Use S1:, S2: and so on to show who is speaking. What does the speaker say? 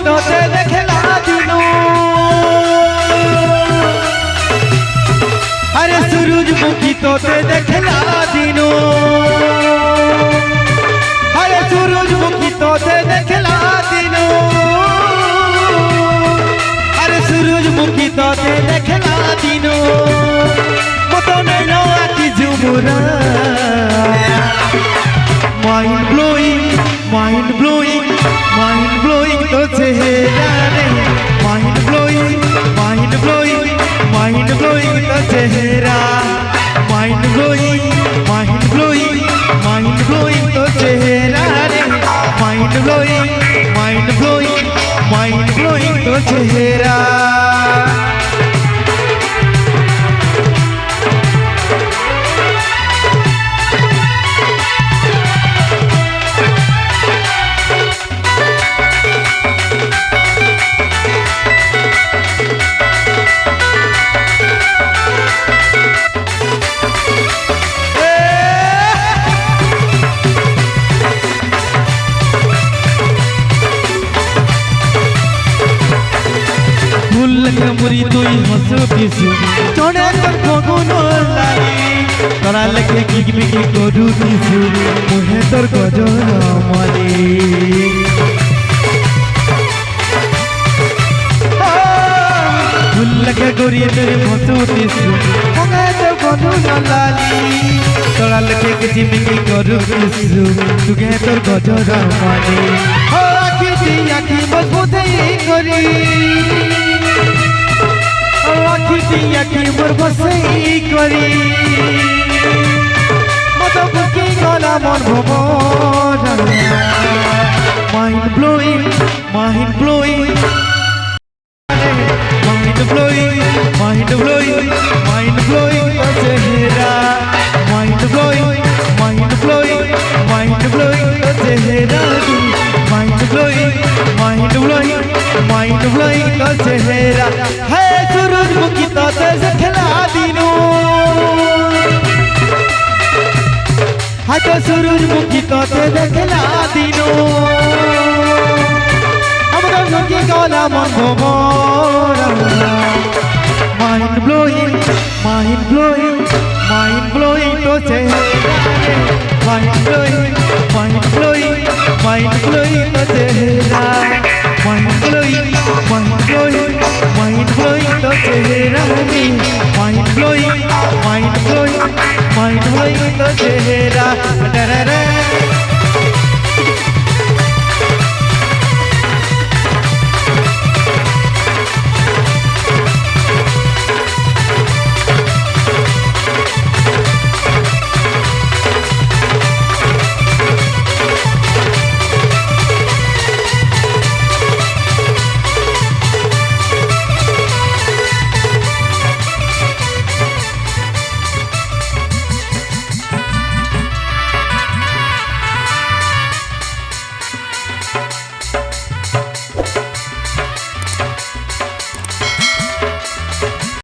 S1: तोते देखला दिनो अरे सूरजमुखी तोते देखला दिनो अरे सूरजमुखी तोते देखला दिनो अरे सूरजमुखी तोते देखला दिनो मतो नैनो आखि झुमुरा माइंड ब्लोइंग तो चेहरा रे माइंड ब्लोइंग तो चेहरा माइंड ब्लोइंग तो चेहरा रे माइंड ब्लोइंग तो चेहरा मुरी तुई हसो पिसु तोने तोर फगुन लागी तोरा लगे किकबिकी करू दिसु मुहे तोर गजर मली फूल लगे गोरी तुई हसो पिसु मुहे तोर फगुन लागी तोरा लगे किकबिकी करू दिसु तुगे तोर गजर मली हो आखी मजबूत करी आखि मोर बसई करी मत बुकी गला मन भवन माइंड ब्लोइंग तो चेहरा माइंड ब्लोइंग तो चेहरा माइंड ब्लोइंग तो चेहरा है सूरजमुखी तोते देखला दिनो हाय तो सूरजमुखी तोते देखला दिनो हमरा जोगी गला मन भमरा माइंड ब्लोइंग तो चेहरा माइंड ब्लोइंग तो चेहरा माइंड ब्लोइंग तो चेहरा माइंड ब्लोइंग तो चेहरा